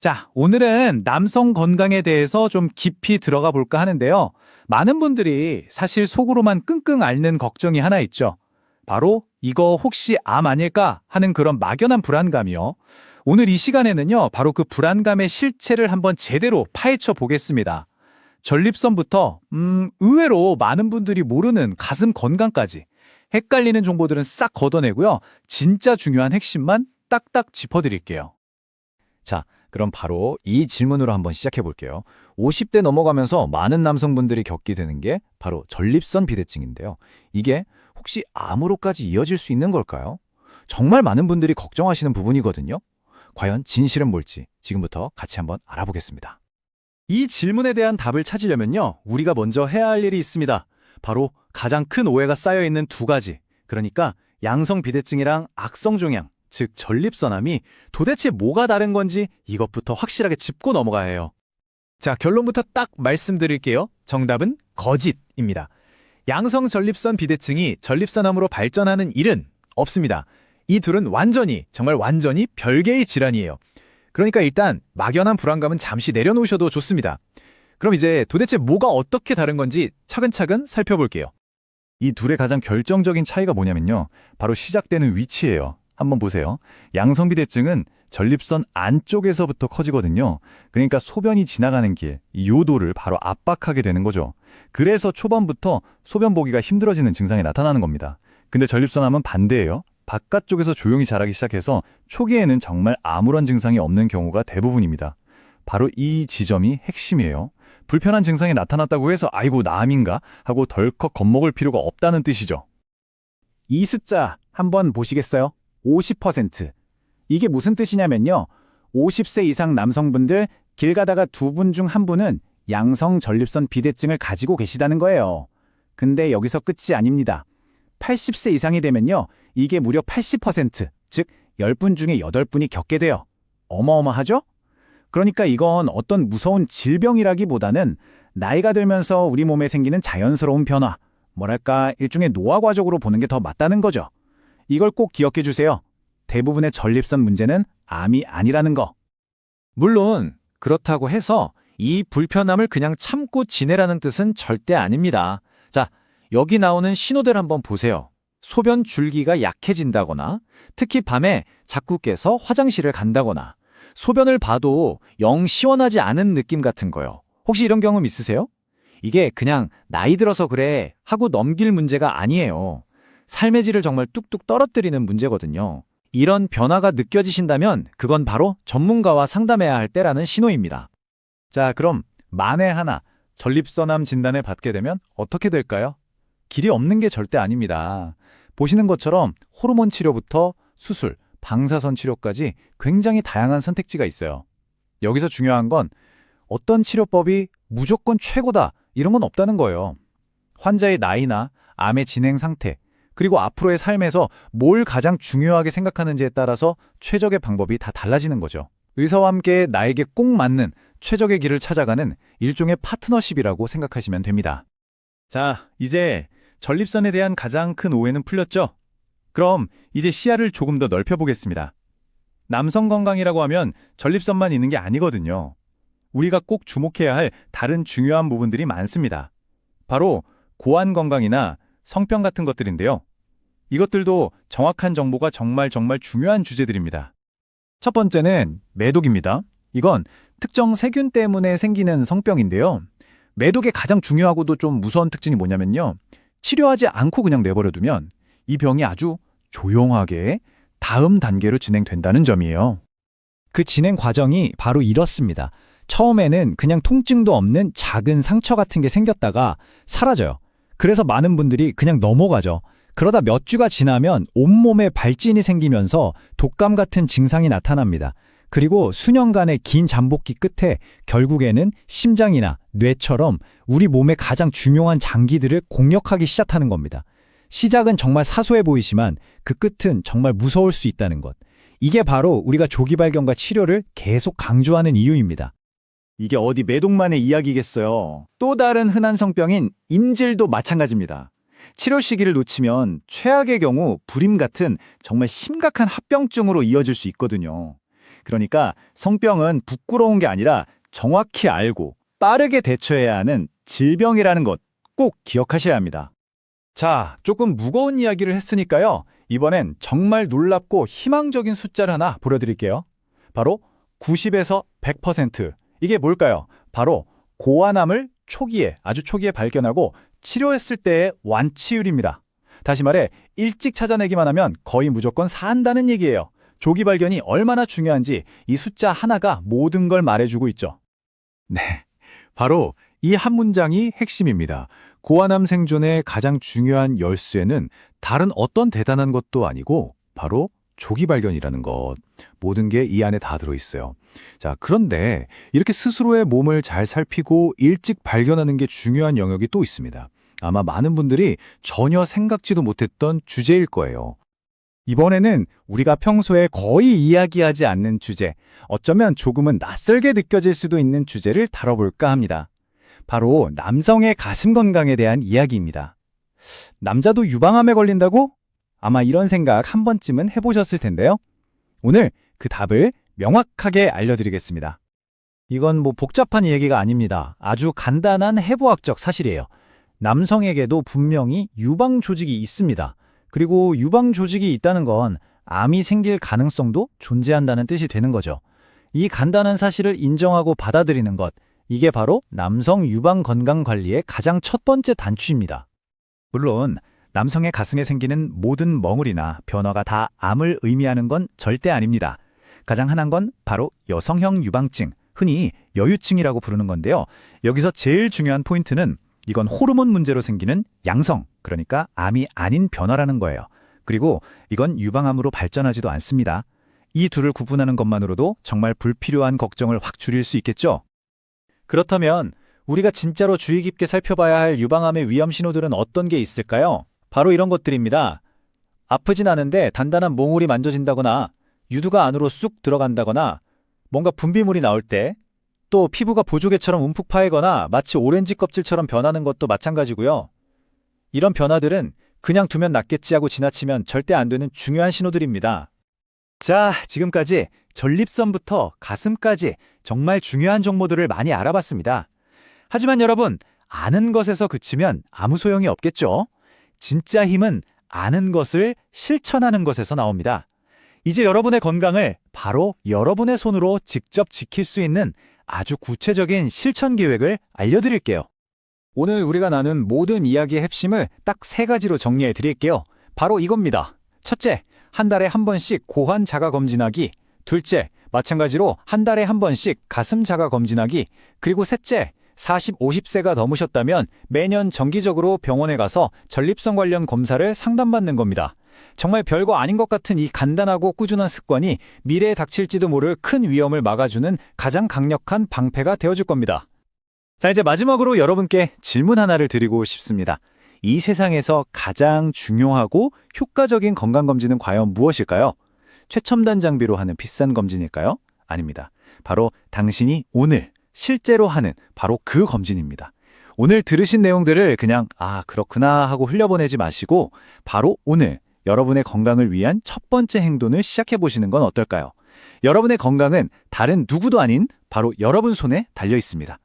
자, 오늘은 남성 건강에 대해서 좀 깊이 들어가 볼까 하는데요. 많은 분들이 사실 속으로만 끙끙 앓는 걱정이 하나 있죠. 바로 이거 혹시 암 아닐까 하는 그런 막연한 불안감이요. 오늘 이 시간에는요, 바로 그 불안감의 실체를 한번 제대로 파헤쳐 보겠습니다. 전립선부터 의외로 많은 분들이 모르는 가슴 건강까지 헷갈리는 정보들은 싹 걷어내고요. 진짜 중요한 핵심만 딱딱 짚어드릴게요. 자, 그럼 바로 이 질문으로 한번 시작해 볼게요. 50대 넘어가면서 많은 남성분들이 겪게 되는 게 바로 전립선 비대증인데요. 이게 혹시 암으로까지 이어질 수 있는 걸까요? 정말 많은 분들이 걱정하시는 부분이거든요. 과연 진실은 뭘지 지금부터 같이 한번 알아보겠습니다. 이 질문에 대한 답을 찾으려면요, 우리가 먼저 해야 할 일이 있습니다. 바로 가장 큰 오해가 쌓여 있는 두 가지. 그러니까 양성 비대증이랑 악성 종양, 즉 전립선암이 도대체 뭐가 다른 건지 이것부터 확실하게 짚고 넘어가야 해요. 자, 결론부터 딱 말씀드릴게요. 정답은 거짓입니다. 양성 전립선 비대증이 전립선암으로 발전하는 일은 없습니다. 이 둘은 정말 완전히 별개의 질환이에요. 그러니까 일단 막연한 불안감은 잠시 내려놓으셔도 좋습니다. 그럼 이제 도대체 뭐가 어떻게 다른 건지 차근차근 살펴볼게요. 이 둘의 가장 결정적인 차이가 뭐냐면요. 바로 시작되는 위치예요. 한번 보세요. 양성 비대증은 전립선 안쪽에서부터 커지거든요. 그러니까 소변이 지나가는 길, 이 요도를 바로 압박하게 되는 거죠. 그래서 초반부터 소변 보기가 힘들어지는 증상이 나타나는 겁니다. 근데 전립선암은 반대예요. 바깥쪽에서 조용히 자라기 시작해서 초기에는 정말 아무런 증상이 없는 경우가 대부분입니다. 바로 이 지점이 핵심이에요. 불편한 증상이 나타났다고 해서 아이고 나 암인가 하고 덜컥 겁먹을 필요가 없다는 뜻이죠. 이 숫자 한번 보시겠어요? 50%. 이게 무슨 뜻이냐면요. 50세 이상 남성분들 길 가다가 두 분 중 한 분은 양성 전립선 비대증을 가지고 계시다는 거예요. 근데 여기서 끝이 아닙니다. 80세 이상이 되면요. 이게 무려 80%, 즉 10분 중에 8분이 겪게 돼요. 어마어마하죠? 그러니까 이건 어떤 무서운 질병이라기보다는 나이가 들면서 우리 몸에 생기는 자연스러운 변화, 뭐랄까 일종의 노화 과정으로 보는 게 더 맞다는 거죠. 이걸 꼭 기억해 주세요. 대부분의 전립선 문제는 암이 아니라는 거. 물론 그렇다고 해서 이 불편함을 그냥 참고 지내라는 뜻은 절대 아닙니다. 자, 여기 나오는 신호들 한번 보세요. 소변 줄기가 약해진다거나, 특히 밤에 자꾸 깨서 화장실을 간다거나, 소변을 봐도 영 시원하지 않은 느낌 같은 거요. 혹시 이런 경험 있으세요? 이게 그냥 나이 들어서 그래 하고 넘길 문제가 아니에요. 삶의 질을 정말 뚝뚝 떨어뜨리는 문제거든요. 이런 변화가 느껴지신다면 그건 바로 전문가와 상담해야 할 때라는 신호입니다. 자, 그럼 만에 하나 전립선암 진단을 받게 되면 어떻게 될까요? 길이 없는 게 절대 아닙니다. 보시는 것처럼 호르몬 치료부터 수술, 방사선 치료까지 굉장히 다양한 선택지가 있어요. 여기서 중요한 건 어떤 치료법이 무조건 최고다 이런 건 없다는 거예요. 환자의 나이나 암의 진행 상태, 그리고 앞으로의 삶에서 뭘 가장 중요하게 생각하는지에 따라서 최적의 방법이 다 달라지는 거죠. 의사와 함께 나에게 꼭 맞는 최적의 길을 찾아가는 일종의 파트너십이라고 생각하시면 됩니다. 자, 이제 전립선에 대한 가장 큰 오해는 풀렸죠? 그럼 이제 시야를 조금 더 넓혀보겠습니다. 남성 건강이라고 하면 전립선만 있는 게 아니거든요. 우리가 꼭 주목해야 할 다른 중요한 부분들이 많습니다. 바로 고환 건강이나 성병 같은 것들인데요. 이것들도 정확한 정보가 정말 중요한 주제들입니다. 첫 번째는 매독입니다. 이건 특정 세균 때문에 생기는 성병인데요. 매독의 가장 중요하고도 좀 무서운 특징이 뭐냐면요. 치료하지 않고 그냥 내버려두면 이 병이 아주 조용하게 다음 단계로 진행된다는 점이에요. 그 진행 과정이 바로 이렇습니다. 처음에는 그냥 통증도 없는 작은 상처 같은 게 생겼다가 사라져요. 그래서 많은 분들이 그냥 넘어가죠. 그러다 몇 주가 지나면 온몸에 발진이 생기면서 독감 같은 증상이 나타납니다. 그리고 수년간의 긴 잠복기 끝에 결국에는 심장이나 뇌처럼 우리 몸의 가장 중요한 장기들을 공격하기 시작하는 겁니다. 시작은 정말 사소해 보이지만 그 끝은 정말 무서울 수 있다는 것. 이게 바로 우리가 조기 발견과 치료를 계속 강조하는 이유입니다. 이게 어디 매독만의 이야기겠어요. 또 다른 흔한 성병인 임질도 마찬가지입니다. 치료 시기를 놓치면 최악의 경우 불임 같은 정말 심각한 합병증으로 이어질 수 있거든요. 그러니까 성병은 부끄러운 게 아니라 정확히 알고 빠르게 대처해야 하는 질병이라는 것 꼭 기억하셔야 합니다. 자, 조금 무거운 이야기를 했으니까요. 이번엔 정말 놀랍고 희망적인 숫자를 하나 보여드릴게요. 바로 90에서 100%. 이게 뭘까요? 바로 고환암을 아주 초기에 발견하고 치료했을 때의 완치율입니다. 다시 말해 일찍 찾아내기만 하면 거의 무조건 산다는 얘기예요. 조기 발견이 얼마나 중요한지 이 숫자 하나가 모든 걸 말해주고 있죠. 네, 바로 이 한 문장이 핵심입니다. 고환암 생존의 가장 중요한 열쇠는 다른 어떤 대단한 것도 아니고 바로 조기 발견이라는 것. 모든 게 이 안에 다 들어있어요. 자, 그런데 이렇게 스스로의 몸을 잘 살피고 일찍 발견하는 게 중요한 영역이 또 있습니다. 아마 많은 분들이 전혀 생각지도 못했던 주제일 거예요. 이번에는 우리가 평소에 거의 이야기하지 않는 주제, 어쩌면 조금은 낯설게 느껴질 수도 있는 주제를 다뤄볼까 합니다. 바로 남성의 가슴 건강에 대한 이야기입니다. 남자도 유방암에 걸린다고? 아마 이런 생각 한 번쯤은 해보셨을 텐데요. 오늘 그 답을 명확하게 알려드리겠습니다. 이건 복잡한 얘기가 아닙니다. 아주 간단한 해부학적 사실이에요. 남성에게도 분명히 유방 조직이 있습니다. 그리고 유방 조직이 있다는 건 암이 생길 가능성도 존재한다는 뜻이 되는 거죠. 이 간단한 사실을 인정하고 받아들이는 것, 이게 바로 남성 유방 건강 관리의 가장 첫 번째 단추입니다. 물론 남성의 가슴에 생기는 모든 멍울이나 변화가 다 암을 의미하는 건 절대 아닙니다. 가장 흔한 건 바로 여성형 유방증, 흔히 여유증이라고 부르는 건데요. 여기서 제일 중요한 포인트는 이건 호르몬 문제로 생기는 양성, 그러니까 암이 아닌 변화라는 거예요. 그리고 이건 유방암으로 발전하지도 않습니다. 이 둘을 구분하는 것만으로도 정말 불필요한 걱정을 확 줄일 수 있겠죠? 그렇다면 우리가 진짜로 주의 깊게 살펴봐야 할 유방암의 위험 신호들은 어떤 게 있을까요? 바로 이런 것들입니다. 아프진 않은데 단단한 몽울이 만져진다거나 유두가 안으로 쑥 들어간다거나 뭔가 분비물이 나올 때, 또 피부가 보조개처럼 움푹 파이거나 마치 오렌지 껍질처럼 변하는 것도 마찬가지고요. 이런 변화들은 그냥 두면 낫겠지 하고 지나치면 절대 안 되는 중요한 신호들입니다. 자, 지금까지 전립선부터 가슴까지 정말 중요한 정보들을 많이 알아봤습니다. 하지만 여러분, 아는 것에서 그치면 아무 소용이 없겠죠? 진짜 힘은 아는 것을 실천하는 것에서 나옵니다. 이제 여러분의 건강을 바로 여러분의 손으로 직접 지킬 수 있는 아주 구체적인 실천 계획을 알려드릴게요. 오늘 우리가 나눈 모든 이야기의 핵심을 딱 3가지로 정리해 드릴게요. 바로 이겁니다. 첫째, 한 달에 한 번씩 고환 자가 검진하기. 둘째, 마찬가지로 한 달에 한 번씩 가슴 자가 검진하기. 그리고 셋째, 40, 50세가 넘으셨다면 매년 정기적으로 병원에 가서 전립선 관련 검사를 상담받는 겁니다. 정말 별거 아닌 것 같은 이 간단하고 꾸준한 습관이 미래에 닥칠지도 모를 큰 위험을 막아주는 가장 강력한 방패가 되어줄 겁니다. 자, 이제 마지막으로 여러분께 질문 하나를 드리고 싶습니다. 이 세상에서 가장 중요하고 효과적인 건강검진은 과연 무엇일까요? 최첨단 장비로 하는 비싼 검진일까요? 아닙니다. 바로 당신이 오늘 실제로 하는 바로 그 검진입니다. 오늘 들으신 내용들을 그냥 그렇구나 하고 흘려보내지 마시고 바로 오늘 여러분의 건강을 위한 첫 번째 행동을 시작해보시는 건 어떨까요? 여러분의 건강은 다른 누구도 아닌 바로 여러분 손에 달려 있습니다.